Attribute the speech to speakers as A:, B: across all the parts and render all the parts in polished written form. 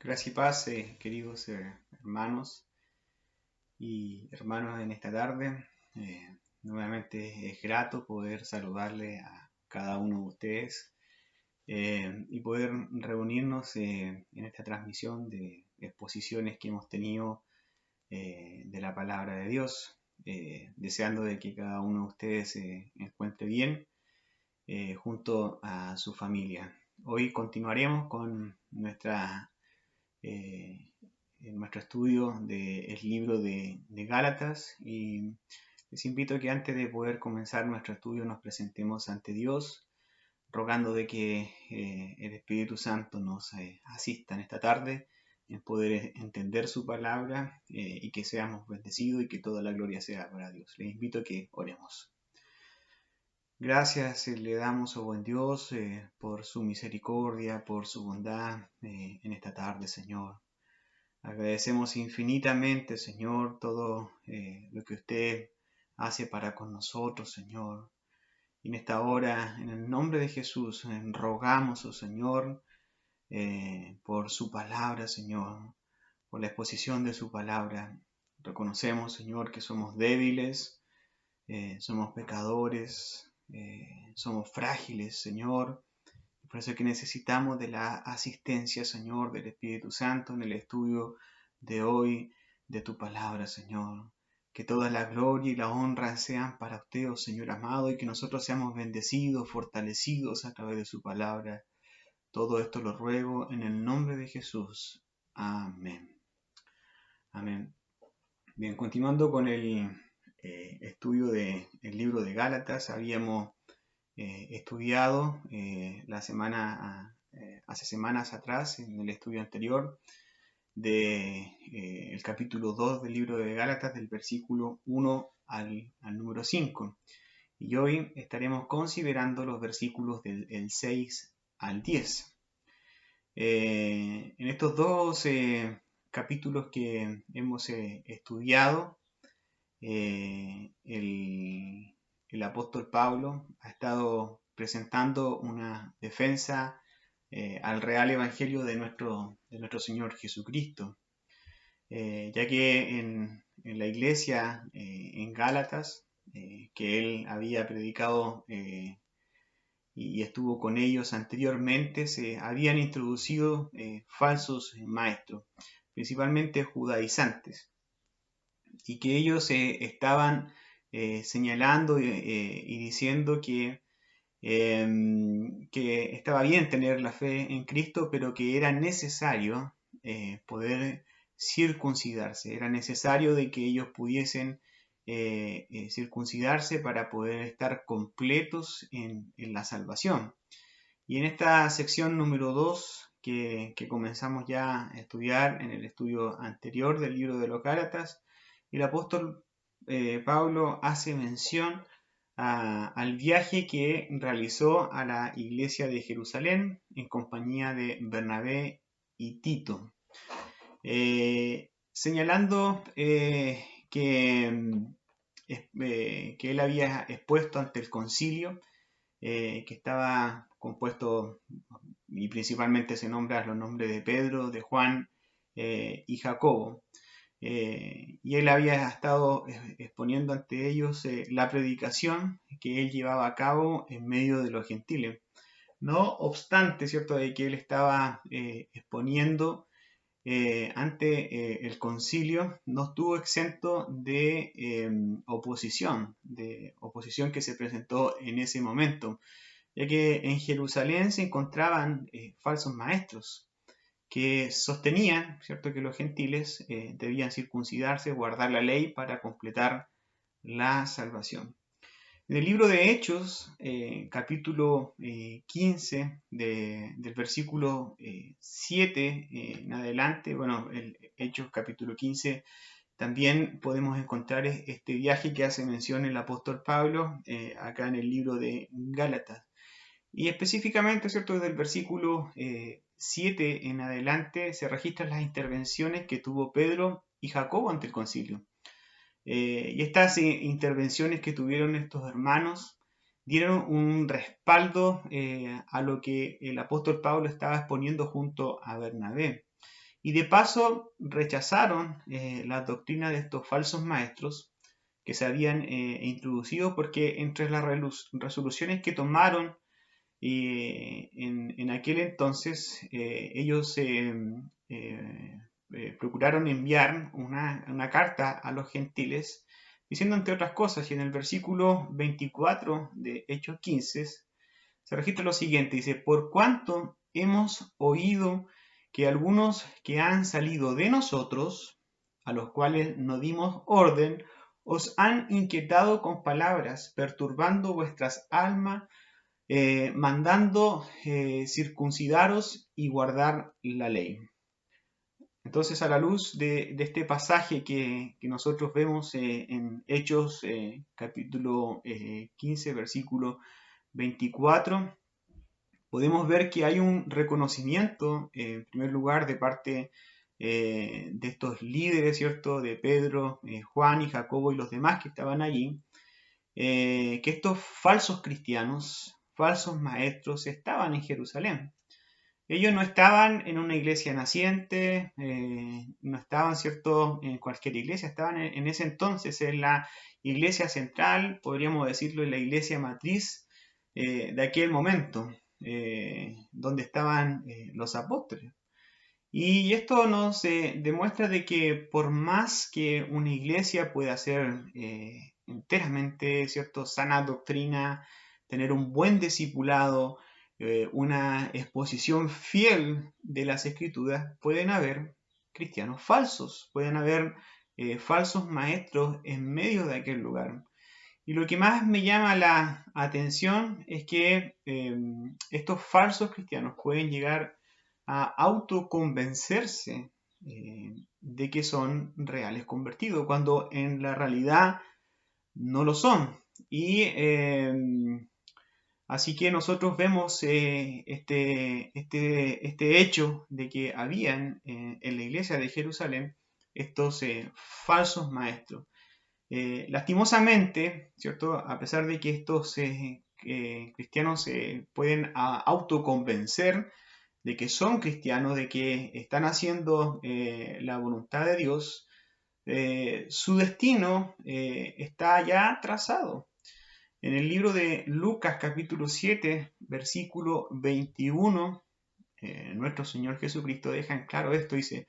A: Gracia y paz, queridos hermanos y hermanos en esta tarde. Nuevamente es grato poder saludarle a cada uno de ustedes y poder reunirnos en esta transmisión de exposiciones que hemos tenido de la palabra de Dios, deseando de que cada uno de ustedes se encuentre bien junto a su familia. Hoy continuaremos con eh, en nuestro estudio del libro de Gálatas y les invito a que antes de poder comenzar nuestro estudio nos presentemos ante Dios, rogando de que el Espíritu Santo nos asista en esta tarde en poder entender su palabra y que seamos bendecidos y que toda la gloria sea para Dios. Les invito a que oremos. Gracias le damos, oh buen Dios, por su misericordia, por su bondad en esta tarde, Señor. Agradecemos infinitamente, Señor, todo lo que usted hace para con nosotros, Señor. Y en esta hora, en el nombre de Jesús, rogamos, oh Señor, por su palabra, Señor, por la exposición de su palabra. Reconocemos, Señor, que somos débiles, somos pecadores, somos frágiles, Señor. Por eso es que necesitamos de la asistencia, Señor, del Espíritu Santo en el estudio de hoy de tu palabra, Señor. Que toda la gloria y la honra sean para usted, oh Señor amado, y que nosotros seamos bendecidos, fortalecidos a través de su palabra. Todo esto lo ruego en el nombre de Jesús. Amén. Amén. Bien, continuando con el estudio del libro de Gálatas, habíamos estudiado hace semanas atrás, en el estudio anterior, del capítulo 2 del libro de Gálatas, del versículo 1 al número 5. Y hoy estaremos considerando los versículos del 6 al 10. En estos dos capítulos que hemos estudiado, el apóstol Pablo ha estado presentando una defensa al real evangelio de nuestro Señor Jesucristo, ya que en la iglesia en Gálatas, que él había predicado y estuvo con ellos anteriormente, se habían introducido falsos maestros, principalmente judaizantes, y que ellos estaban señalando y diciendo que estaba bien tener la fe en Cristo, pero que era necesario poder circuncidarse, era necesario de que ellos pudiesen circuncidarse para poder estar completos en la salvación. Y en esta sección número 2 que comenzamos ya a estudiar en el estudio anterior del libro de los Gálatas, el apóstol Pablo hace mención al viaje que realizó a la iglesia de Jerusalén en compañía de Bernabé y Tito, señalando que él había expuesto ante el concilio, que estaba compuesto y principalmente se nombra los nombres de Pedro, de Juan y Jacobo. Y él había estado exponiendo ante ellos la predicación que él llevaba a cabo en medio de los gentiles. No obstante, ¿cierto?, de que él estaba exponiendo ante el concilio, no estuvo exento de oposición que se presentó en ese momento, ya que en Jerusalén se encontraban falsos maestros que sostenían, ¿cierto?, que los gentiles debían circuncidarse, guardar la ley para completar la salvación. En el libro de Hechos, capítulo 15, del versículo 7 en adelante, bueno, el Hechos capítulo 15, también podemos encontrar este viaje que hace mención el apóstol Pablo acá en el libro de Gálatas. Y específicamente, ¿cierto?, desde el versículo 7 en adelante se registran las intervenciones que tuvo Pedro y Jacobo ante el concilio. Y estas intervenciones que tuvieron estos hermanos dieron un respaldo a lo que el apóstol Pablo estaba exponiendo junto a Bernabé. y de paso rechazaron la doctrina de estos falsos maestros que se habían introducido, porque entre las resoluciones que tomaron en aquel entonces ellos procuraron enviar una carta a los gentiles diciendo, entre otras cosas, y en el versículo 24 de Hechos 15 se registra lo siguiente, dice: por cuanto hemos oído que algunos que han salido de nosotros, a los cuales no dimos orden, os han inquietado con palabras, perturbando vuestras almas, mandando circuncidaros y guardar la ley. Entonces, a la luz de este pasaje que nosotros vemos en Hechos capítulo 15, versículo 24, podemos ver que hay un reconocimiento, en primer lugar, de parte de estos líderes, ¿cierto? De Pedro, Juan y Jacobo y los demás que estaban allí, que estos falsos cristianos, falsos maestros, estaban en Jerusalén. Ellos no estaban en una iglesia naciente, no estaban, ¿cierto?, en cualquier iglesia, estaban en ese entonces en la iglesia central, podríamos decirlo, en la iglesia matriz de aquel momento, donde estaban los apóstoles. Y esto nos demuestra de que por más que una iglesia pueda ser enteramente, ¿cierto?, sana doctrina, tener un buen discipulado, una exposición fiel de las escrituras, pueden haber cristianos falsos, pueden haber falsos maestros en medio de aquel lugar. Y lo que más me llama la atención es que estos falsos cristianos pueden llegar a autoconvencerse de que son reales convertidos, cuando en la realidad no lo son. Y así que nosotros vemos este hecho de que habían en la iglesia de Jerusalén estos falsos maestros. Lastimosamente, ¿cierto? A pesar de que estos cristianos se pueden autoconvencer de que son cristianos, de que están haciendo la voluntad de Dios, su destino está ya trazado. En el libro de Lucas capítulo 7, versículo 21, nuestro Señor Jesucristo deja en claro esto, dice: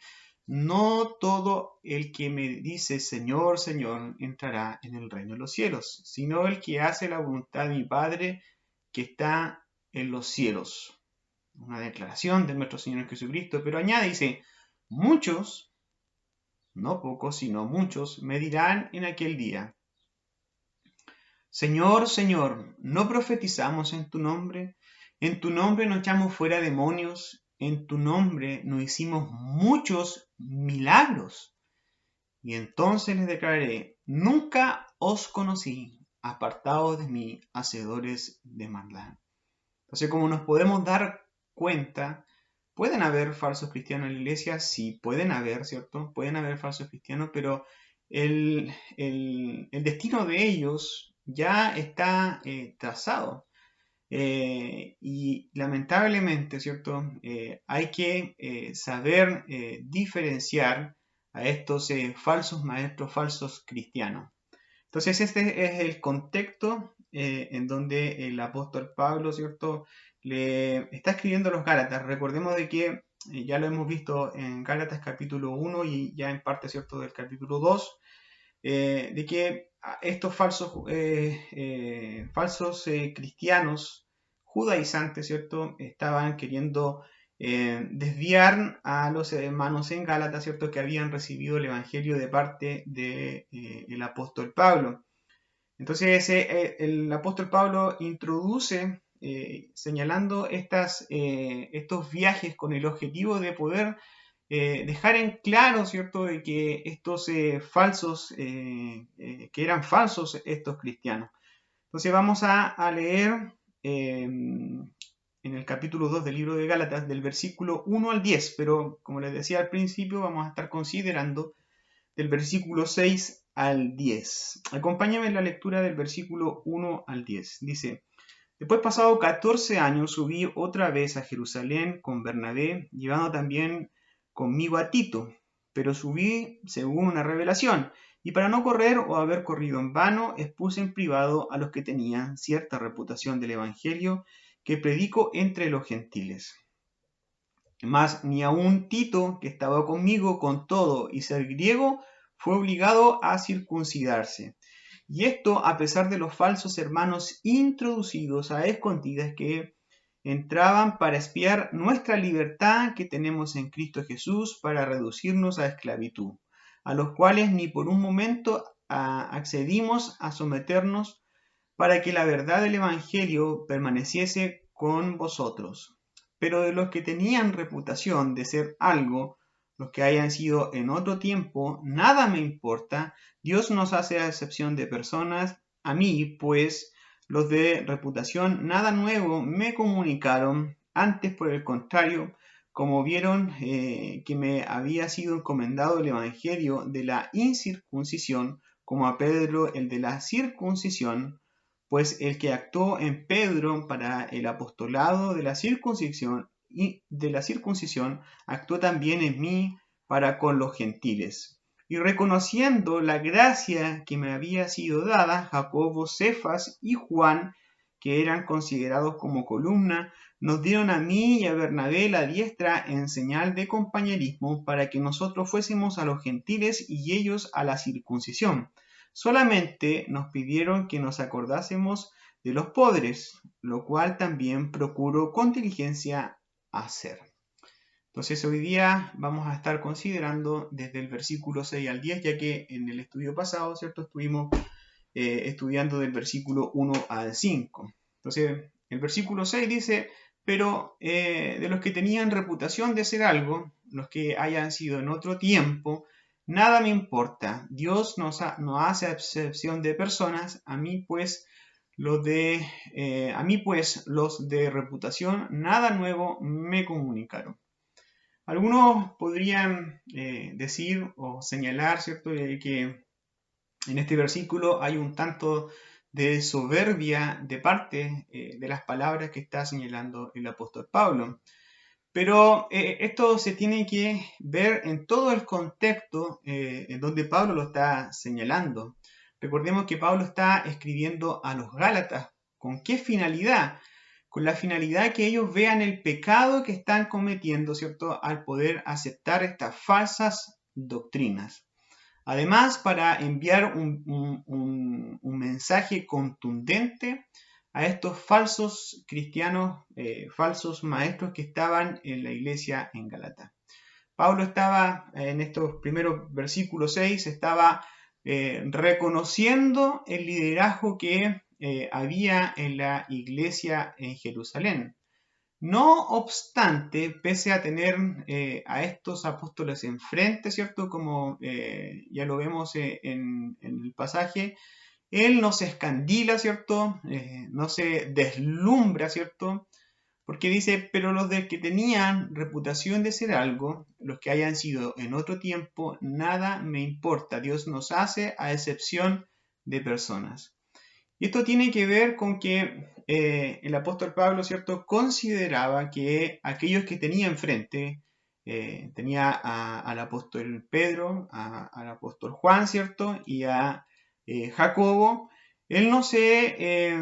A: no todo el que me dice Señor, Señor, entrará en el reino de los cielos, sino el que hace la voluntad de mi Padre que está en los cielos. Una declaración de nuestro Señor Jesucristo, pero añade, dice: muchos, no pocos, sino muchos, me dirán en aquel día: Señor, Señor, ¿no profetizamos en tu nombre? En tu nombre no echamos fuera demonios, en tu nombre no hicimos muchos milagros. Y entonces les declararé: nunca os conocí, apartados de mí, hacedores de maldad. Entonces, como nos podemos dar cuenta, pueden haber falsos cristianos en la iglesia, sí, pueden haber, ¿cierto? Pueden haber falsos cristianos, pero el destino de ellos ya está trazado. Y lamentablemente, ¿cierto? Hay que saber diferenciar a estos falsos maestros, falsos cristianos. Entonces, este es el contexto en donde el apóstol Pablo, ¿cierto?, le está escribiendo a los Gálatas. Recordemos de que ya lo hemos visto en Gálatas capítulo 1 y ya en parte, ¿cierto?, del capítulo 2, de que estos falsos cristianos judaizantes, ¿cierto?, estaban queriendo desviar a los hermanos en Gálatas, ¿cierto?, que habían recibido el Evangelio de parte del apóstol Pablo. Entonces el apóstol Pablo introduce señalando estos viajes con el objetivo de poder dejar en claro, ¿cierto?, de que estos falsos, que eran falsos estos cristianos. Entonces vamos a leer en el capítulo 2 del libro de Gálatas, del versículo 1 al 10, pero como les decía al principio, vamos a estar considerando del versículo 6 al 10. Acompáñame en la lectura del versículo 1 al 10. Dice: después, pasado 14 años, subí otra vez a Jerusalén con Bernabé, llevando también conmigo a Tito, pero subí según una revelación, y para no correr o haber corrido en vano, expuse en privado a los que tenían cierta reputación del Evangelio que predico entre los gentiles. Mas ni aun Tito, que estaba conmigo con todo y ser griego, fue obligado a circuncidarse. Y esto a pesar de los falsos hermanos introducidos a escondidas que entraban para espiar nuestra libertad que tenemos en Cristo Jesús para reducirnos a esclavitud, a los cuales ni por un momento accedimos a someternos para que la verdad del Evangelio permaneciese con vosotros. Pero de los que tenían reputación de ser algo, los que hayan sido en otro tiempo, nada me importa, Dios nos hace a excepción de personas, a mí, pues, los de reputación nada nuevo me comunicaron, antes por el contrario, como vieron que me había sido encomendado el Evangelio de la incircuncisión, como a Pedro el de la circuncisión, pues el que actuó en Pedro para el apostolado de la circuncisión actuó también en mí para con los gentiles. Y reconociendo la gracia que me había sido dada, Jacobo, Cefas y Juan, que eran considerados como columna, nos dieron a mí y a Bernabé la diestra en señal de compañerismo para que nosotros fuésemos a los gentiles y ellos a la circuncisión. Solamente nos pidieron que nos acordásemos de los pobres, lo cual también procuro con diligencia hacer. Entonces hoy día vamos a estar considerando desde el versículo 6 al 10, ya que en el estudio pasado, ¿cierto?, estuvimos estudiando del versículo 1 al 5. Entonces el versículo 6 dice, pero de los que tenían reputación de ser algo, los que hayan sido en otro tiempo, nada me importa. Dios no hace excepción de personas. A mí pues los de reputación nada nuevo me comunicaron. Algunos podrían decir o señalar, ¿cierto?, que en este versículo hay un tanto de soberbia de parte de las palabras que está señalando el apóstol Pablo. Pero esto se tiene que ver en todo el contexto en donde Pablo lo está señalando. Recordemos que Pablo está escribiendo a los Gálatas. ¿Con qué finalidad? Con la finalidad que ellos vean el pecado que están cometiendo, ¿cierto?, al poder aceptar estas falsas doctrinas. Además, para enviar un mensaje contundente a estos falsos cristianos, falsos maestros que estaban en la iglesia en Galata. Pablo estaba, en estos primeros versículos 6, estaba reconociendo el liderazgo que había en la iglesia en Jerusalén. No obstante, pese a tener a estos apóstoles enfrente, ¿cierto?, como ya lo vemos en el pasaje, él no se escandila, ¿cierto?, no se deslumbra, ¿cierto?, porque dice, pero los de que tenían reputación de ser algo, los que hayan sido en otro tiempo, nada me importa. Dios nos hace a excepción de personas. Y esto tiene que ver con que el apóstol Pablo, ¿cierto?, consideraba que aquellos que tenía enfrente, tenía al apóstol Pedro, al apóstol Juan, ¿cierto?, y a Jacobo, él no se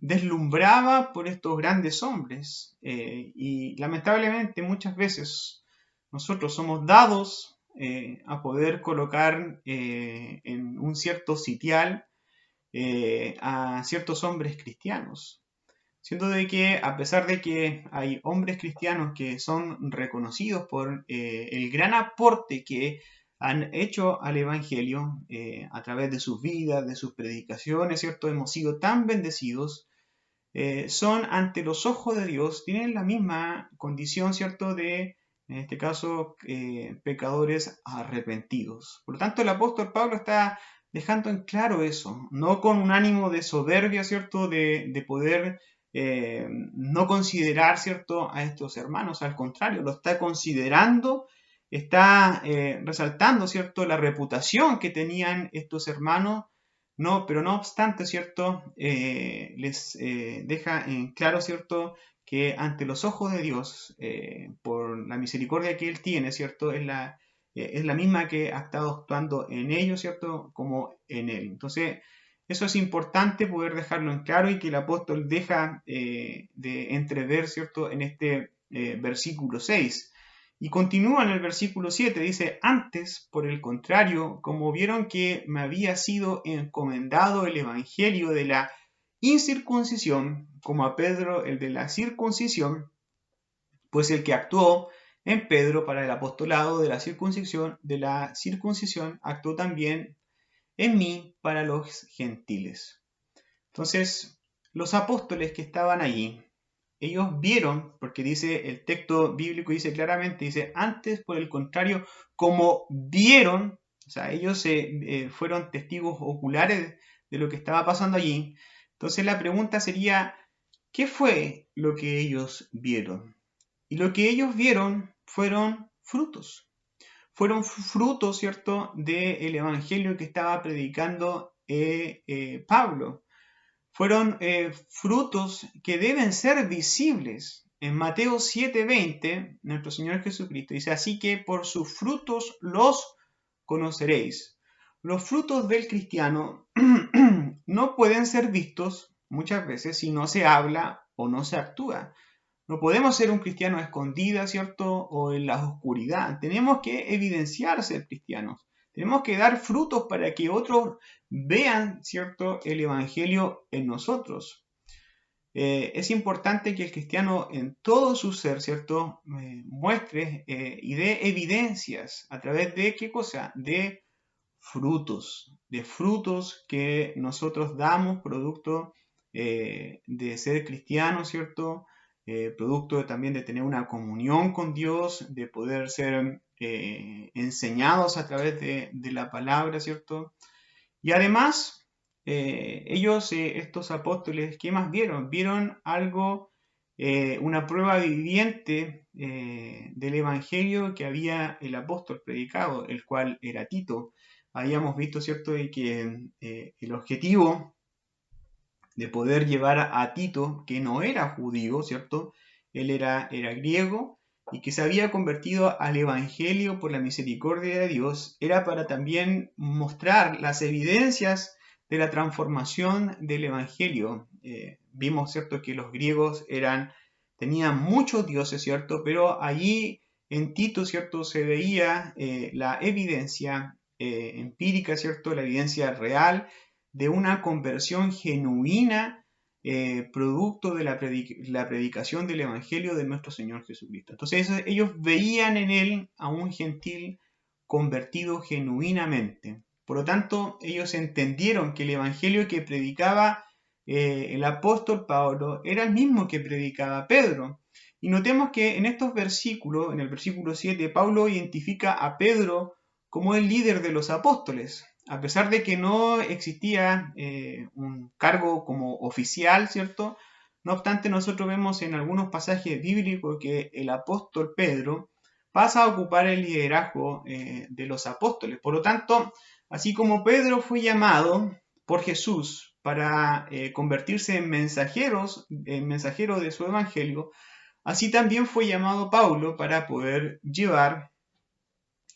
A: deslumbraba por estos grandes hombres. Y lamentablemente muchas veces nosotros somos dados a poder colocar en un cierto sitial a ciertos hombres cristianos. Siento de que a pesar de que hay hombres cristianos que son reconocidos por el gran aporte que han hecho al Evangelio a través de sus vidas, de sus predicaciones, ¿cierto? Hemos sido tan bendecidos, son ante los ojos de Dios, tienen la misma condición, ¿cierto?, de, en este caso, pecadores arrepentidos. Por lo tanto, el apóstol Pablo está dejando en claro eso, no con un ánimo de soberbia, ¿cierto?, de poder no considerar, ¿cierto?, a estos hermanos, al contrario, lo está considerando, está resaltando, ¿cierto?, la reputación que tenían estos hermanos, pero no obstante, ¿cierto?, les deja en claro, ¿cierto?, que ante los ojos de Dios, por la misericordia que Él tiene, ¿cierto? Es la misma que ha estado actuando en ellos, ¿cierto? Como en Él. Entonces, eso es importante poder dejarlo en claro y que el apóstol deja de entrever, ¿cierto? En este versículo 6. Y continúa en el versículo 7, dice, antes, por el contrario, como vieron que me había sido encomendado el evangelio de la incircuncisión, como a Pedro el de la circuncisión, pues el que actuó en Pedro para el apostolado de la circuncisión actuó también en mí para los gentiles. Entonces, los apóstoles que estaban allí, ellos vieron, porque dice el texto bíblico, dice claramente, dice, antes por el contrario, como vieron, o sea, ellos fueron testigos oculares de lo que estaba pasando allí. Entonces la pregunta sería, ¿qué fue lo que ellos vieron? Y lo que ellos vieron fueron frutos. Fueron frutos, ¿cierto?, del evangelio que estaba predicando Pablo. Fueron frutos que deben ser visibles. En Mateo 7:20, nuestro Señor Jesucristo dice, así que por sus frutos los conoceréis. Los frutos del cristiano no pueden ser vistos muchas veces si no se habla o no se actúa. No podemos ser un cristiano a escondidas, ¿cierto? O en la oscuridad. Tenemos que evidenciar ser cristianos. Tenemos que dar frutos para que otros vean, ¿cierto?, el evangelio en nosotros. Es importante que el cristiano en todo su ser, ¿cierto?, muestre y dé evidencias a través de ¿qué cosa? De frutos que nosotros damos, producto de ser cristianos, ¿cierto? Producto también de tener una comunión con Dios, de poder ser enseñados a través de la palabra, ¿cierto? Y además, ellos, estos apóstoles, ¿qué más vieron? Vieron algo, una prueba viviente del evangelio que había el apóstol predicado, el cual era Tito. Habíamos visto, ¿cierto?, de que el objetivo de poder llevar a Tito, que no era judío, ¿cierto? Él era griego y que se había convertido al evangelio por la misericordia de Dios, era para también mostrar las evidencias de la transformación del evangelio. Vimos, ¿cierto?, que los griegos tenían muchos dioses, ¿cierto? Pero allí en Tito, ¿cierto?, se veía la evidencia empírica, ¿cierto?, la evidencia real de una conversión genuina, producto de la predicación del Evangelio de nuestro Señor Jesucristo. Entonces ellos veían en él a un gentil convertido genuinamente. Por lo tanto, ellos entendieron que el Evangelio que predicaba el apóstol Pablo era el mismo que predicaba Pedro. Y notemos que en estos versículos, en el versículo 7, Pablo identifica a Pedro como el líder de los apóstoles. A pesar de que no existía un cargo como oficial, ¿cierto? No obstante, nosotros vemos en algunos pasajes bíblicos que el apóstol Pedro pasa a ocupar el liderazgo de los apóstoles. Por lo tanto, así como Pedro fue llamado por Jesús para convertirse en mensajero de su evangelio, así también fue llamado Pablo para poder llevar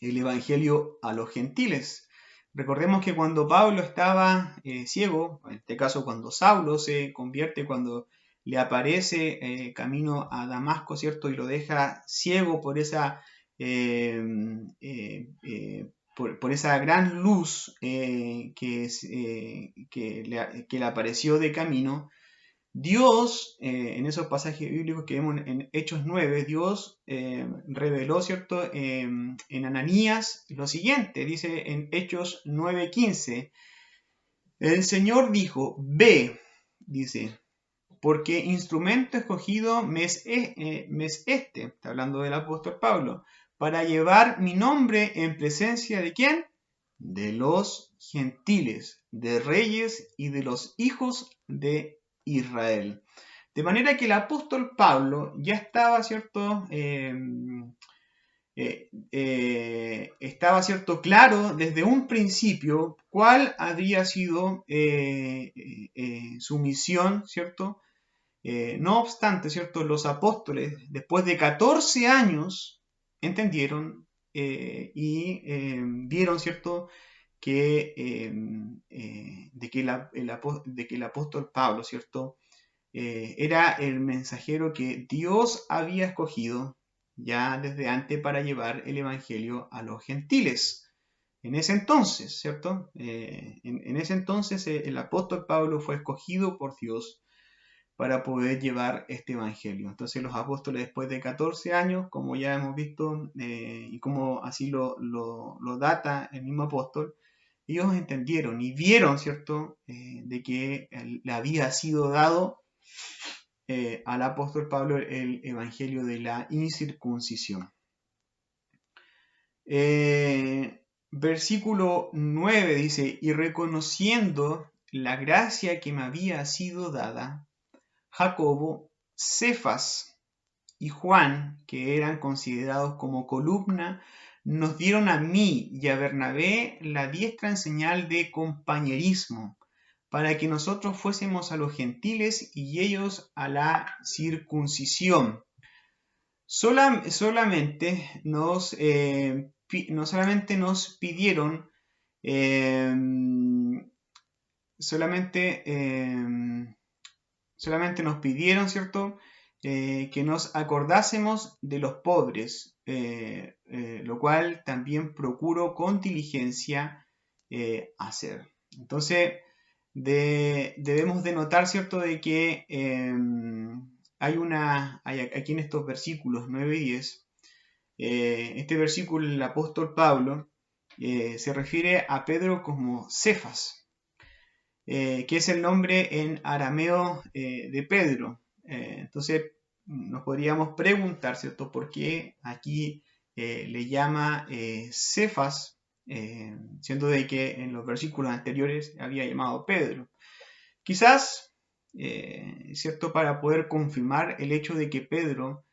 A: el evangelio a los gentiles. Recordemos que cuando Pablo estaba ciego, en este caso cuando Saulo se convierte, cuando le aparece camino a Damasco, ¿cierto? Y lo deja ciego por esa, por esa gran luz que le apareció de camino. Dios, en esos pasajes bíblicos que vemos en Hechos 9, Dios reveló, ¿cierto?, en Ananías lo siguiente, dice en Hechos 9:15, el Señor dijo, ve, dice, porque instrumento escogido me es este, está hablando del apóstol Pablo, para llevar mi nombre en presencia de ¿quién? De los gentiles, de reyes y de los hijos de Israel. De manera que el apóstol Pablo ya estaba, ¿cierto? Estaba, ¿cierto?, claro desde un principio cuál había sido su misión, ¿cierto? No obstante, ¿cierto? Los apóstoles, después de 14 años, entendieron y vieron, ¿cierto?, de que el apóstol Pablo, ¿cierto?, era el mensajero que Dios había escogido ya desde antes para llevar el evangelio a los gentiles. En ese entonces, ¿cierto? En ese entonces el apóstol Pablo fue escogido por Dios para poder llevar este evangelio. Entonces los apóstoles, después de 14 años, como ya hemos visto, y como así lo data el mismo apóstol, ellos entendieron y vieron, ¿cierto?, de que le había sido dado al apóstol Pablo el evangelio de la incircuncisión. Versículo 9 dice, y reconociendo la gracia que me había sido dada, Jacobo, Cefas y Juan, que eran considerados como columna, nos dieron a mí y a Bernabé la diestra en señal de compañerismo, para que nosotros fuésemos a los gentiles y ellos a la circuncisión. Solamente nos pidieron, solamente nos pidieron, ¿cierto?, que nos acordásemos de los pobres, lo cual también procuro con diligencia hacer. Entonces, debemos de notar, ¿cierto?, de que hay aquí en estos versículos 9 y 10, este versículo, el apóstol Pablo se refiere a Pedro como Cefas, que es el nombre en arameo de Pedro. Entonces nos podríamos preguntar, ¿cierto?, por qué aquí le llama Cefas, siendo de que en los versículos anteriores había llamado Pedro. Quizás, ¿cierto?, para poder confirmar el hecho de que Pedro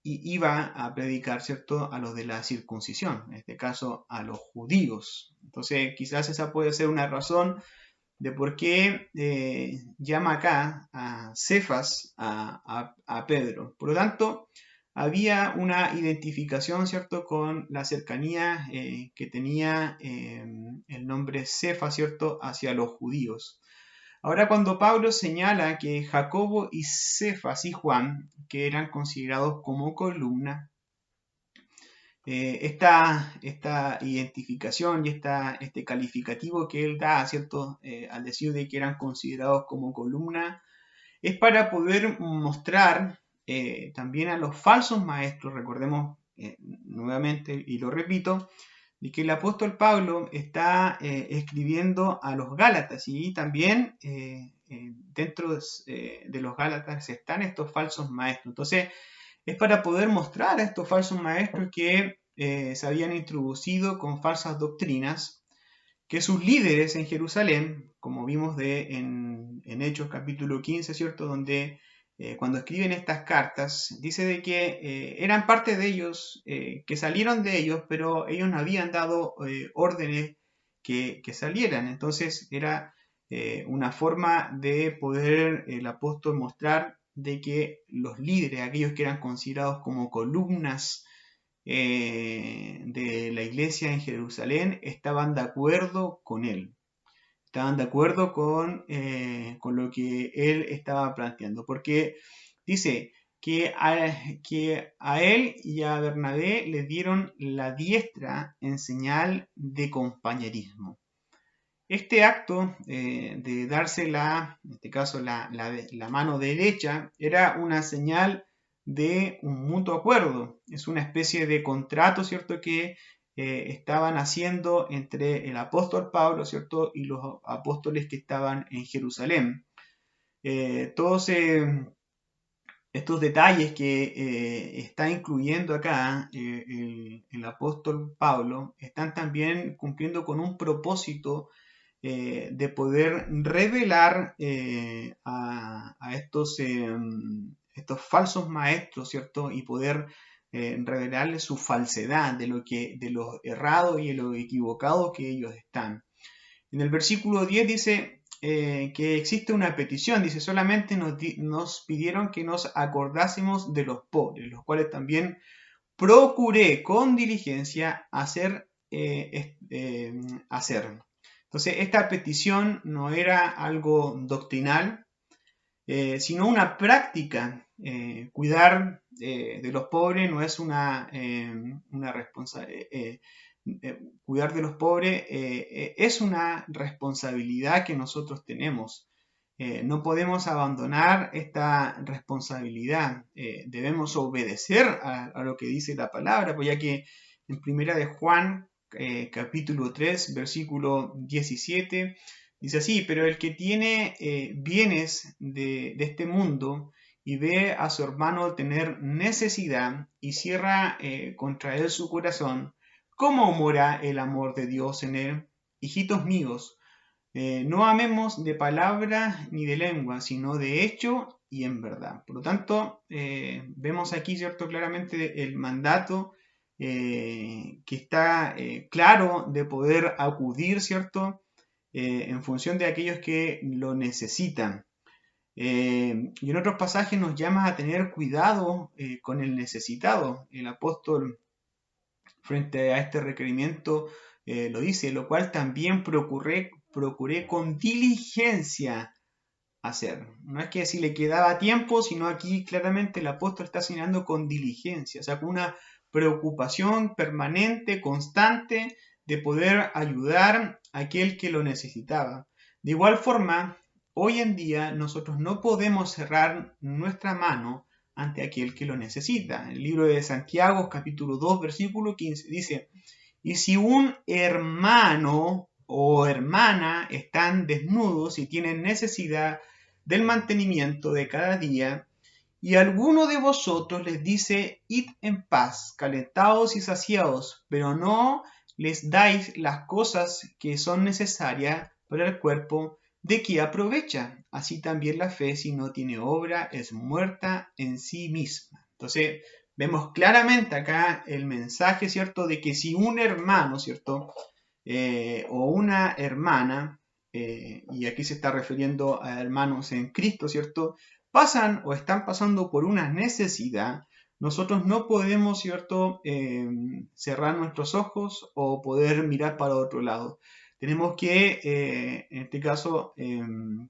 A: iba a predicar, ¿cierto?, a los de la circuncisión, en este caso a los judíos. Entonces quizás esa puede ser una razón de por qué llama acá a Cefas a Pedro. Por lo tanto, había una identificación, ¿cierto?, con la cercanía que tenía el nombre Cefas, ¿cierto?, hacia los judíos. Ahora, cuando Pablo señala que Jacobo y Cefas y Juan, que eran considerados como columna, esta identificación y este calificativo que él da, ¿cierto?, al decir de que eran considerados como columna, es para poder mostrar también a los falsos maestros. Recordemos nuevamente, y lo repito, de que el apóstol Pablo está escribiendo a los Gálatas, y también dentro de los Gálatas están estos falsos maestros. Entonces, es para poder mostrar a estos falsos maestros que se habían introducido con falsas doctrinas, que sus líderes en Jerusalén, como vimos en Hechos capítulo 15, ¿cierto?, donde cuando escriben estas cartas, dice de que eran parte de ellos, que salieron de ellos, pero ellos no habían dado órdenes que salieran. Entonces era una forma de poder el apóstol mostrar de que los líderes, aquellos que eran considerados como columnas de la iglesia en Jerusalén, estaban de acuerdo con él, estaban de acuerdo con lo que él estaba planteando, porque dice que a él y a Bernabé le dieron la diestra en señal de compañerismo. Este acto de darse en este caso la mano derecha, era una señal de un mutuo acuerdo. Es una especie de contrato, ¿cierto?, que estaban haciendo entre el apóstol Pablo, ¿cierto?, y los apóstoles que estaban en Jerusalén. Todos estos detalles que está incluyendo acá el apóstol Pablo están también cumpliendo con un propósito de poder revelar a estos falsos maestros, ¿cierto?, y poder revelarles su falsedad de lo errado y de lo equivocado que ellos están. En el versículo 10 dice, que existe una petición, dice, solamente nos pidieron que nos acordásemos de los pobres, los cuales también procuré con diligencia hacer. Entonces, esta petición no era algo doctrinal, sino una práctica. Cuidar de los pobres no es una responsabilidad. Cuidar de los pobres es una responsabilidad que nosotros tenemos. No podemos abandonar esta responsabilidad. Debemos obedecer a lo que dice la palabra, pues ya que en Primera de Juan, capítulo 3, versículo 17, dice así: pero el que tiene bienes de este mundo y ve a su hermano tener necesidad y cierra contra él su corazón, ¿cómo mora el amor de Dios en él? Hijitos míos, no amemos de palabra ni de lengua, sino de hecho y en verdad. Por lo tanto, vemos aquí, ¿cierto?, claramente el mandato que está claro de poder acudir, ¿cierto?, en función de aquellos que lo necesitan. Y en otros pasajes nos llama a tener cuidado con el necesitado. El apóstol, frente a este requerimiento, lo dice, lo cual también procuré con diligencia hacer. No es que si le quedaba tiempo, sino aquí claramente el apóstol está señalando con diligencia, o sea, con una preocupación permanente, constante, de poder ayudar a aquel que lo necesitaba. De igual forma, hoy en día nosotros no podemos cerrar nuestra mano ante aquel que lo necesita. El libro de Santiago, capítulo 2, versículo 15, dice: y si un hermano o hermana están desnudos y tienen necesidad del mantenimiento de cada día, y alguno de vosotros les dice: id en paz, calentados y saciados, pero no les dais las cosas que son necesarias para el cuerpo, ¿de qué aprovecha? Así también la fe, si no tiene obra, es muerta en sí misma. Entonces, vemos claramente acá el mensaje, ¿cierto?, de que si un hermano, ¿cierto?, o una hermana, y aquí se está refiriendo a hermanos en Cristo, ¿cierto?, pasan o están pasando por una necesidad, nosotros no podemos, ¿cierto?, cerrar nuestros ojos o poder mirar para otro lado. Tenemos que, en este caso,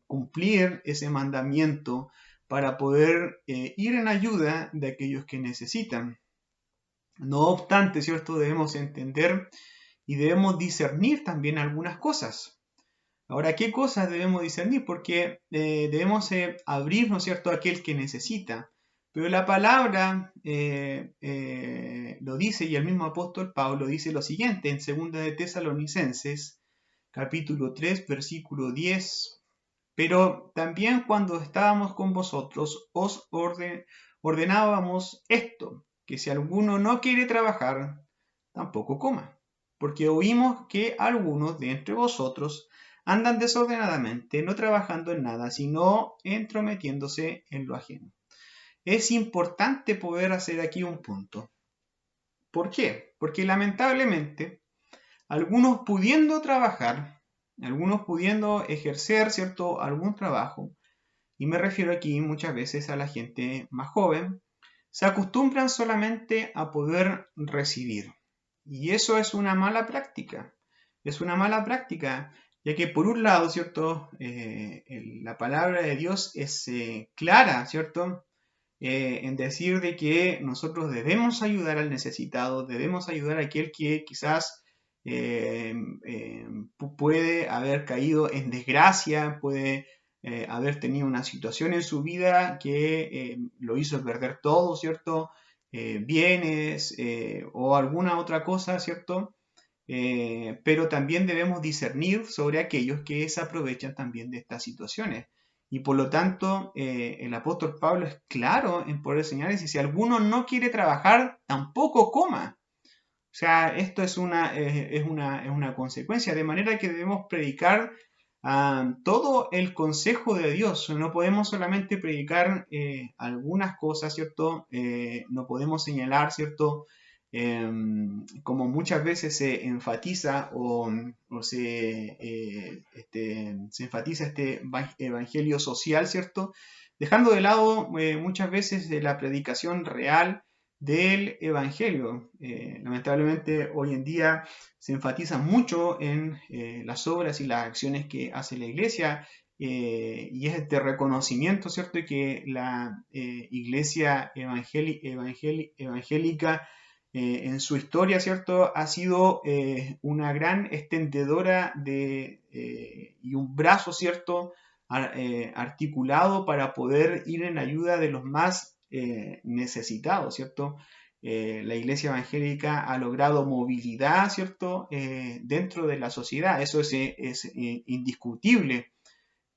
A: cumplir ese mandamiento para poder ir en ayuda de aquellos que necesitan. No obstante, ¿cierto?, debemos entender y debemos discernir también algunas cosas. Ahora, ¿qué cosas debemos discernir? Porque debemos abrirnos, ¿cierto?, a aquel que necesita. Pero la palabra lo dice, y el mismo apóstol Pablo dice lo siguiente en 2 de Tesalonicenses, capítulo 3, versículo 10. Pero también cuando estábamos con vosotros os ordenábamos esto, que si alguno no quiere trabajar, tampoco coma. Porque oímos que algunos de entre vosotros andan desordenadamente, no trabajando en nada, sino entrometiéndose en lo ajeno. Es importante poder hacer aquí un punto. ¿Por qué? Porque lamentablemente, algunos pudiendo trabajar, algunos pudiendo ejercer, ¿cierto?, algún trabajo, y me refiero aquí muchas veces a la gente más joven, se acostumbran solamente a poder recibir. Y eso es una mala práctica. Es una mala práctica, ya que por un lado, ¿cierto?, la palabra de Dios es clara, ¿cierto?, en decir de que nosotros debemos ayudar al necesitado, debemos ayudar a aquel que quizás puede haber caído en desgracia, puede haber tenido una situación en su vida que lo hizo perder todo, ¿cierto?, bienes o alguna otra cosa, ¿cierto? Pero también debemos discernir sobre aquellos que se aprovechan también de estas situaciones. Y por lo tanto, el apóstol Pablo es claro en poder señalar: si alguno no quiere trabajar, tampoco coma. O sea, esto es una consecuencia, de manera que debemos predicar todo el consejo de Dios. No podemos solamente predicar algunas cosas, ¿cierto? No podemos señalar, ¿cierto?, como muchas veces se enfatiza se enfatiza este evangelio social, ¿cierto? Dejando de lado muchas veces la predicación real del evangelio. Lamentablemente hoy en día se enfatiza mucho en las obras y las acciones que hace la iglesia, y es este reconocimiento, ¿cierto?, de que la iglesia evangélica en su historia, ¿cierto?, ha sido una gran extendedora y un brazo, ¿cierto?, articulado para poder ir en ayuda de los más necesitados, ¿cierto? La iglesia evangélica ha logrado movilidad, ¿cierto?, dentro de la sociedad, eso es indiscutible.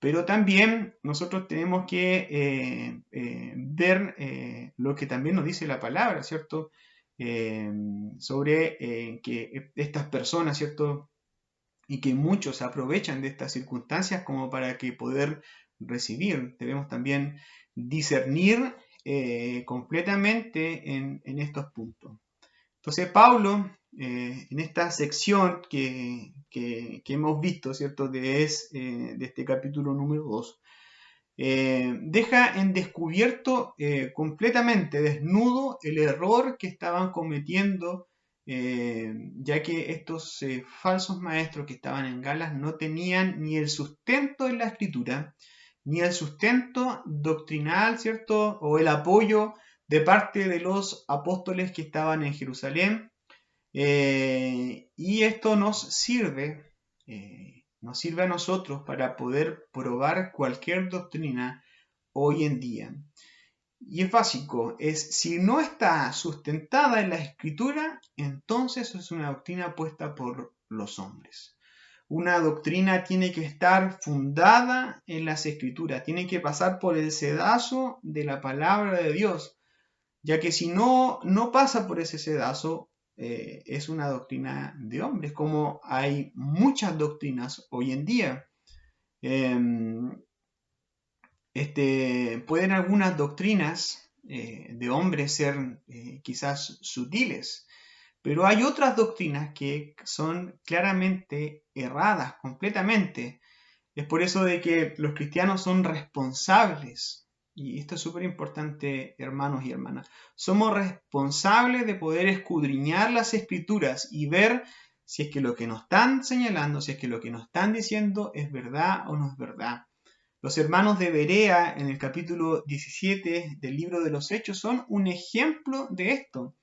A: Pero también nosotros tenemos que ver lo que también nos dice la palabra, ¿cierto? Sobre que estas personas, ¿cierto? Y que muchos aprovechan de estas circunstancias como para que poder recibir. Debemos también discernir completamente en estos puntos. Entonces Pablo, en esta sección que hemos visto, ¿cierto?, de este capítulo número 2, deja en descubierto completamente desnudo el error que estaban cometiendo, ya que estos falsos maestros que estaban en Galas no tenían ni el sustento en la escritura, ni el sustento doctrinal, ¿cierto?, o el apoyo de parte de los apóstoles que estaban en Jerusalén, y esto nos sirve a nosotros para poder probar cualquier doctrina hoy en día. Y es básico, si no está sustentada en la escritura, entonces es una doctrina puesta por los hombres. Una doctrina tiene que estar fundada en las escrituras, tiene que pasar por el sedazo de la palabra de Dios, ya que si no pasa por ese sedazo, es una doctrina de hombres, como hay muchas doctrinas hoy en día. Pueden algunas doctrinas de hombres ser quizás sutiles, pero hay otras doctrinas que son claramente erradas, completamente. Es por eso de que los cristianos son responsables, y esto es súper importante, hermanos y hermanas. Somos responsables de poder escudriñar las escrituras y ver si es que lo que nos están señalando, si es que lo que nos están diciendo es verdad o no es verdad. Los hermanos de Berea, en el capítulo 17 del libro de los Hechos, son un ejemplo de esto.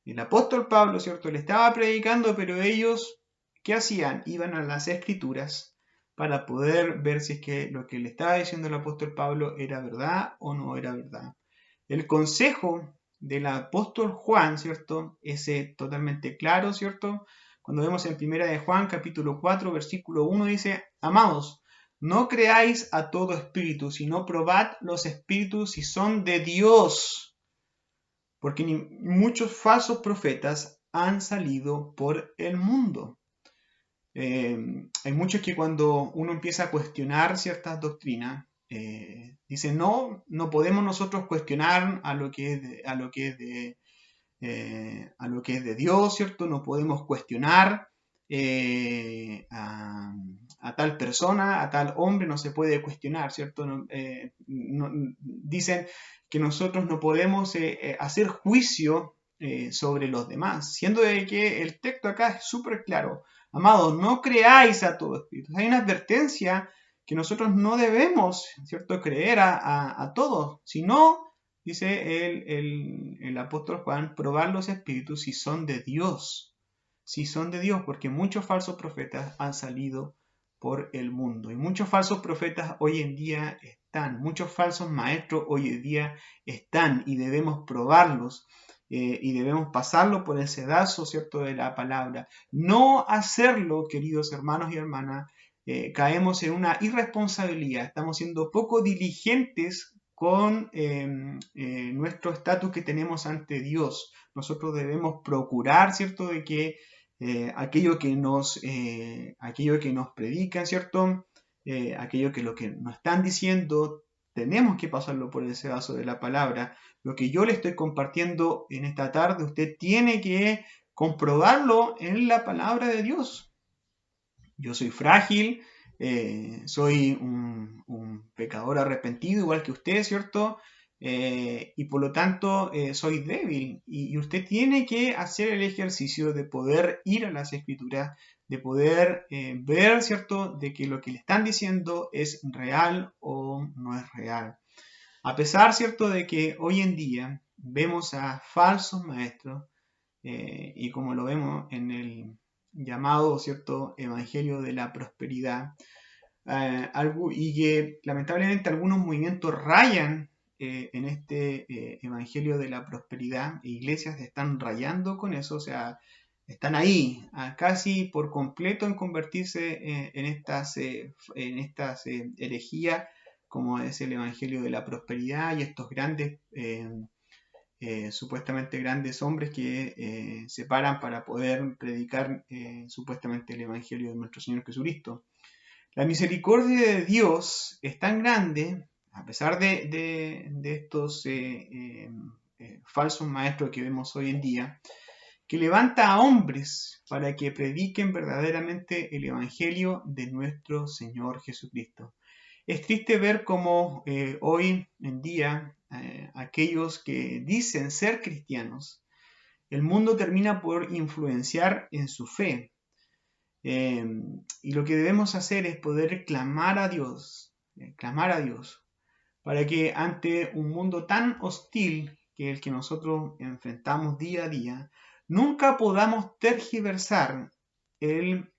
A: El apóstol Pablo, ¿cierto?, le estaba predicando, pero ellos, ¿qué hacían? Iban a las escrituras para poder ver si es que lo que le estaba diciendo el apóstol Pablo era verdad o no era verdad. El consejo del apóstol Juan, ¿cierto?, es totalmente claro, ¿cierto? Cuando vemos en Primera de Juan, capítulo 4, versículo 1, dice: amados, no creáis a todo espíritu, sino probad los espíritus si son de Dios, porque muchos falsos profetas han salido por el mundo. Hay muchos que cuando uno empieza a cuestionar ciertas doctrinas, dicen, no podemos nosotros cuestionar a lo que es de Dios, ¿cierto? No podemos cuestionar a tal persona, a tal hombre, no se puede cuestionar, ¿cierto? Dicen que nosotros no podemos hacer juicio sobre los demás, siendo de que el texto acá es súper claro. Amados, no creáis a todo espíritu. Hay una advertencia que nosotros no debemos, ¿cierto?, creer a todos, sino, dice el apóstol Juan, probar los espíritus si son de Dios. Si son de Dios, porque muchos falsos profetas han salido por el mundo. Y muchos falsos profetas hoy en día están, muchos falsos maestros hoy en día están, y debemos probarlos. Y debemos pasarlo por el sedazo, ¿cierto?, de la palabra. No hacerlo, queridos hermanos y hermanas, caemos en una irresponsabilidad. Estamos siendo poco diligentes con nuestro estatus que tenemos ante Dios. Nosotros debemos procurar, ¿cierto?, de que aquello que nos predican, ¿cierto?, aquello que lo que nos están diciendo, tenemos que pasarlo por ese vaso de la palabra. Lo que yo le estoy compartiendo en esta tarde, usted tiene que comprobarlo en la palabra de Dios. Yo soy frágil, soy un pecador arrepentido igual que usted, ¿cierto? Y por lo tanto soy débil. Y usted tiene que hacer el ejercicio de poder ir a las escrituras, de poder ver, ¿cierto?, de que lo que le están diciendo es real o no es real. A pesar, ¿cierto?, de que hoy en día vemos a falsos maestros, y como lo vemos en el llamado, ¿cierto?, evangelio de la prosperidad, y que lamentablemente algunos movimientos rayan en este evangelio de la prosperidad, e iglesias están rayando con eso, o sea, están ahí, casi por completo en convertirse en estas herejías, como es el evangelio de la prosperidad y estos grandes supuestamente grandes hombres que se paran para poder predicar supuestamente el Evangelio de nuestro Señor Jesucristo. La misericordia de Dios es tan grande, a pesar de estos falsos maestros que vemos hoy en día, que levanta a hombres para que prediquen verdaderamente el Evangelio de nuestro Señor Jesucristo. Es triste ver cómo hoy en día aquellos que dicen ser cristianos, el mundo termina por influenciar en su fe. Y lo que debemos hacer es poder clamar a Dios, para que ante un mundo tan hostil que el que nosotros enfrentamos día a día, nunca podamos tergiversar el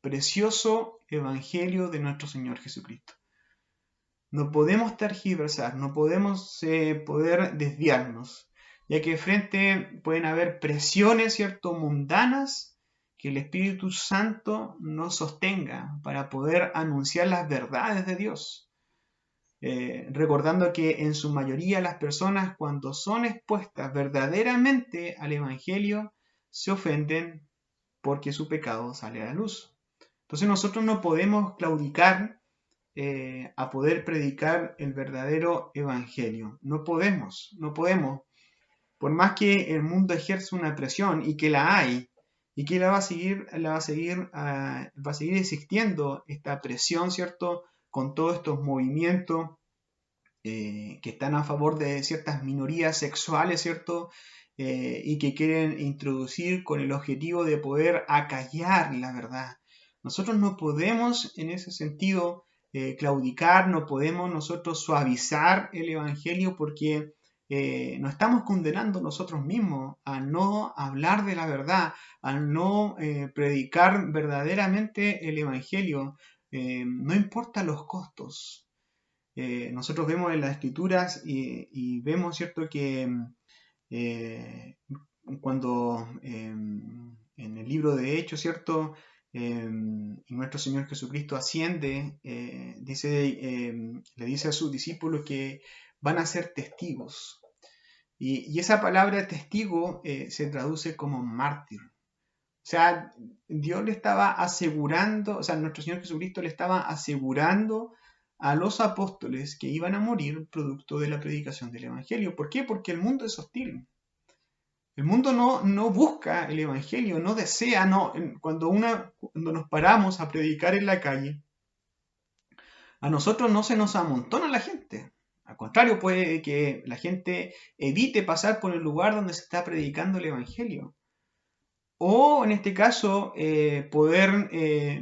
A: precioso Evangelio de nuestro Señor Jesucristo. No podemos tergiversar, no podemos poder desviarnos, ya que frente pueden haber presiones, ¿cierto?, mundanas, que el Espíritu Santo nos sostenga para poder anunciar las verdades de Dios. Recordando que en su mayoría las personas, cuando son expuestas verdaderamente al Evangelio, se ofenden porque su pecado sale a la luz. Entonces nosotros no podemos claudicar a poder predicar el verdadero Evangelio. No podemos. Por más que el mundo ejerza una presión, y que la hay, y que va a seguir existiendo esta presión, ¿cierto?, con todos estos movimientos que están a favor de ciertas minorías sexuales, ¿cierto?, y que quieren introducir con el objetivo de poder acallar la verdad. Nosotros no podemos en ese sentido claudicar, no podemos nosotros suavizar el Evangelio, porque nos estamos condenando nosotros mismos a no hablar de la verdad, a no predicar verdaderamente el Evangelio, no importa los costos. Nosotros vemos en las Escrituras y vemos, ¿cierto?, que cuando en el libro de Hechos, ¿cierto?, nuestro Señor Jesucristo asciende, le dice a sus discípulos que van a ser testigos. Y esa palabra testigo se traduce como mártir. O sea, Dios le estaba asegurando, o sea, nuestro Señor Jesucristo le estaba asegurando a los apóstoles que iban a morir producto de la predicación del Evangelio. ¿Por qué? Porque el mundo es hostil. El mundo no busca el Evangelio, no desea, cuando nos paramos a predicar en la calle, a nosotros no se nos amontona la gente. Al contrario, puede que la gente evite pasar por el lugar donde se está predicando el Evangelio. O en este caso, poder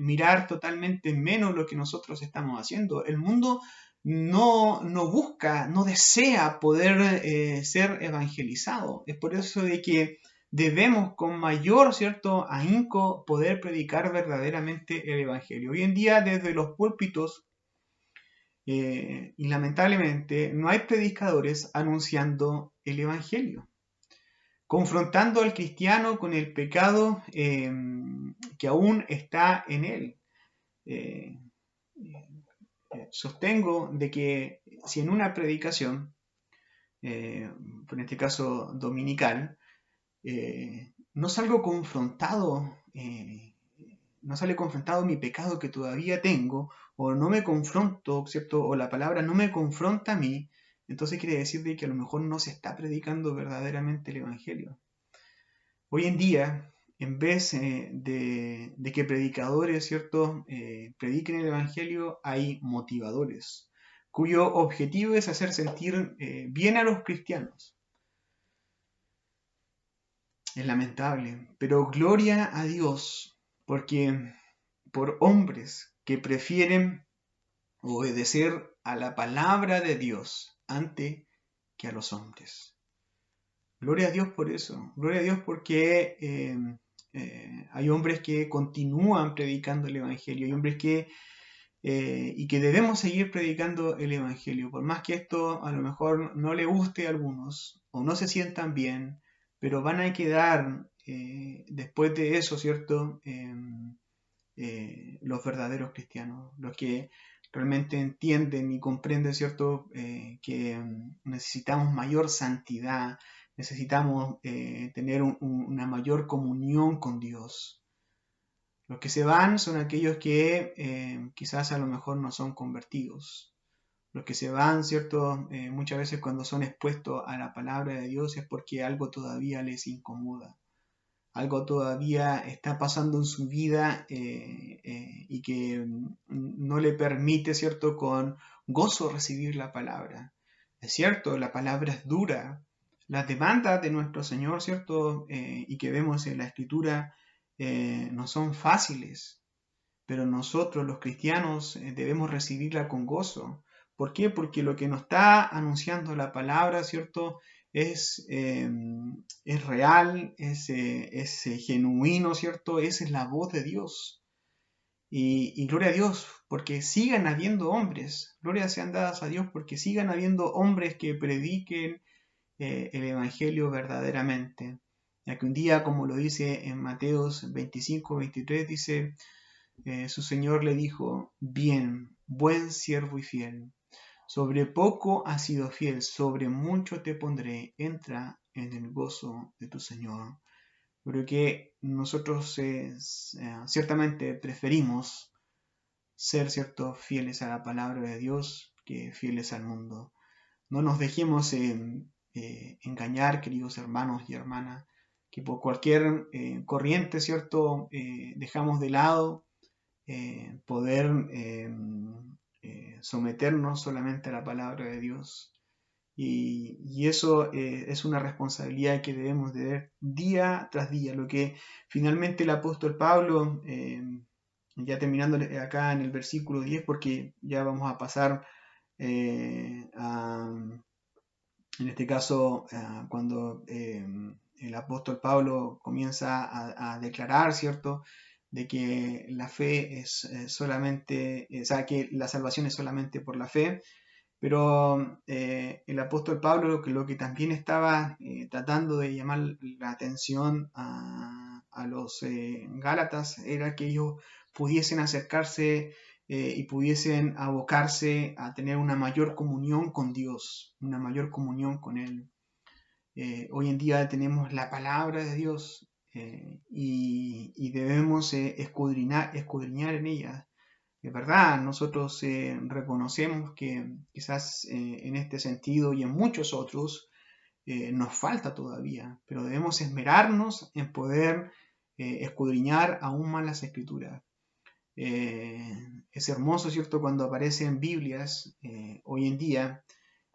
A: mirar totalmente menos lo que nosotros estamos haciendo. El mundo no busca, no desea poder ser evangelizado. Es por eso de que debemos con mayor, ¿cierto?, ahínco poder predicar verdaderamente el Evangelio. Hoy en día, desde los púlpitos, y lamentablemente, no hay predicadores anunciando el Evangelio, confrontando al cristiano con el pecado que aún está en él. Sostengo de que si en una predicación, en este caso dominical, no salgo confrontado no sale confrontado mi pecado que todavía tengo, o no me confronto, ¿cierto? O la palabra no me confronta a mí, entonces quiere decir de que a lo mejor no se está predicando verdaderamente el Evangelio. Hoy en día, en vez de que predicadores, ¿cierto?, prediquen el Evangelio, hay motivadores, cuyo objetivo es hacer sentir bien a los cristianos. Es lamentable, pero gloria a Dios, porque por hombres que prefieren obedecer a la palabra de Dios antes que a los hombres. Gloria a Dios por eso. Gloria a Dios porque hay hombres que continúan predicando el Evangelio. Hay hombres que y que debemos seguir predicando el Evangelio. Por más que esto a lo mejor no le guste a algunos o no se sientan bien, pero van a quedar después de eso, ¿cierto? Los verdaderos cristianos, los que realmente entienden y comprenden, ¿cierto? Que necesitamos mayor santidad, necesitamos tener una mayor comunión con Dios. Los que se van son aquellos que quizás a lo mejor no son convertidos. Los que se van, ¿cierto? Muchas veces cuando son expuestos a la palabra de Dios es porque algo todavía les incomoda. Algo todavía está pasando en su vida y que no le permite, ¿cierto?, con gozo recibir la palabra. Es cierto, la palabra es dura. Las demandas de nuestro Señor, ¿cierto?, y que vemos en la Escritura no son fáciles, pero nosotros los cristianos debemos recibirla con gozo. ¿Por qué? Porque lo que nos está anunciando la palabra, ¿cierto?, es real, es genuino, ¿cierto? Esa es la voz de Dios. Y gloria a Dios, porque sigan habiendo hombres, gloria sean dadas a Dios, porque sigan habiendo hombres que prediquen el Evangelio verdaderamente. Ya que un día, como lo dice en Mateos 25, 23, dice, su Señor le dijo, bien, buen siervo y fiel. Sobre poco has sido fiel, sobre mucho te pondré, entra en el gozo de tu Señor. Creo que nosotros ciertamente preferimos ser, ¿cierto?, fieles a la palabra de Dios que fieles al mundo. No nos dejemos engañar, queridos hermanos y hermanas, que por cualquier corriente, ¿cierto?, dejamos de lado poder someternos solamente a la palabra de Dios. Y eso es una responsabilidad que debemos de ver día tras día. Lo que finalmente el apóstol Pablo, ya terminando acá en el versículo 10, porque ya vamos a pasar en este caso, cuando el apóstol Pablo comienza a declarar, ¿cierto?, de que la fe es solamente, o sea, que la salvación es solamente por la fe, pero el apóstol Pablo lo que también estaba tratando de llamar la atención a los Gálatas era que ellos pudiesen acercarse y pudiesen abocarse a tener una mayor comunión con Dios, una mayor comunión con Él. Hoy en día tenemos la palabra de Dios y debemos escudriñar en ella. Es verdad, nosotros reconocemos que quizás en este sentido y en muchos otros nos falta todavía, pero debemos esmerarnos en poder escudriñar aún más las escrituras. Es hermoso, ¿cierto?, cuando aparecen Biblias hoy en día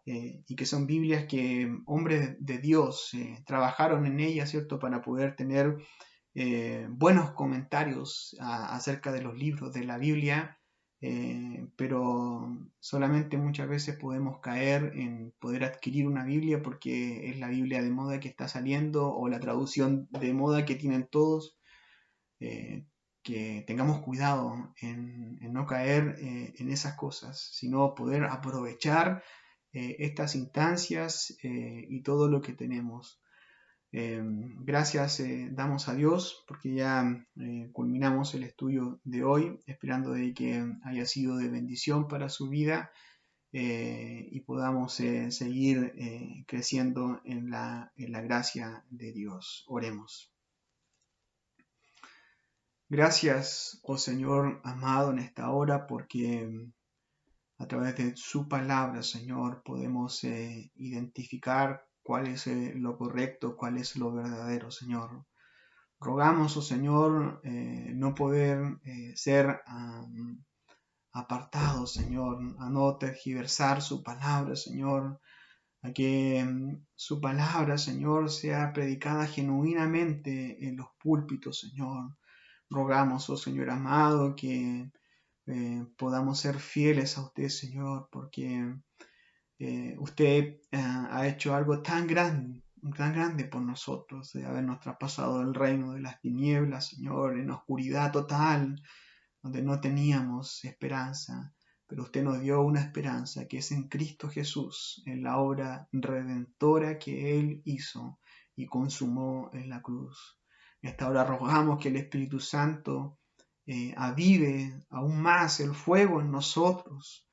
A: y que son Biblias que hombres de Dios trabajaron en ellas, ¿cierto?, para poder tener buenos comentarios acerca de los libros de la Biblia, pero solamente muchas veces podemos caer en poder adquirir una Biblia porque es la Biblia de moda que está saliendo o la traducción de moda que tienen todos. Que tengamos cuidado en no caer en esas cosas, sino poder aprovechar estas instancias y todo lo que tenemos. Gracias damos a Dios porque ya culminamos el estudio de hoy, esperando de que haya sido de bendición para su vida y podamos seguir creciendo en la gracia de Dios. Oremos. Gracias, oh Señor amado, en esta hora, porque a través de su palabra, Señor, podemos identificar cuál es lo correcto, cuál es lo verdadero, Señor. Rogamos, oh Señor, no poder ser apartados, Señor, a no tergiversar su palabra, Señor, a que su palabra, Señor, sea predicada genuinamente en los púlpitos, Señor. Rogamos, oh Señor amado, que podamos ser fieles a usted, Señor, porque usted ha hecho algo tan grande por nosotros, de habernos traspasado del reino de las tinieblas, Señor, en oscuridad total, donde no teníamos esperanza, pero usted nos dio una esperanza que es en Cristo Jesús, en la obra redentora que Él hizo y consumó en la cruz. En esta hora rogamos que el Espíritu Santo avive aún más el fuego en nosotros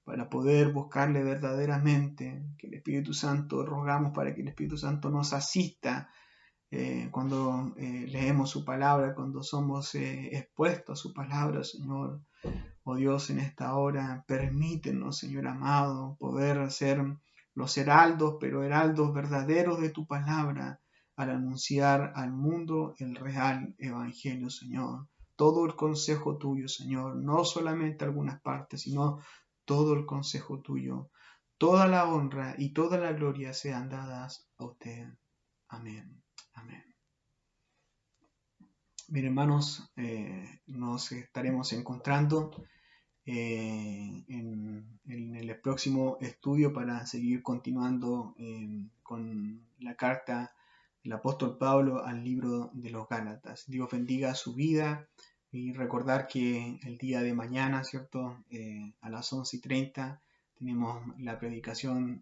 A: para poder buscarle verdaderamente, que el Espíritu Santo, rogamos para que el Espíritu Santo nos asista cuando leemos su palabra, cuando somos expuestos a su palabra, Señor. Oh Dios, en esta hora, permítenos, Señor amado, poder ser los heraldos, pero heraldos verdaderos de tu palabra, al anunciar al mundo el real evangelio, Señor. Todo el consejo tuyo, Señor, no solamente algunas partes, sino todo el consejo tuyo. Toda la honra y toda la gloria sean dadas a usted. Amén. Amén. Bien, hermanos, nos estaremos encontrando en el próximo estudio para seguir continuando con la carta del apóstol Pablo al libro de los Gálatas. Dios bendiga su vida y recordar que el día de mañana, ¿cierto? A las 11:30 tenemos la predicación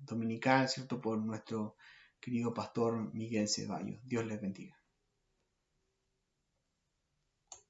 A: dominical, ¿cierto? Por nuestro querido pastor Miguel Ceballos. Dios les bendiga.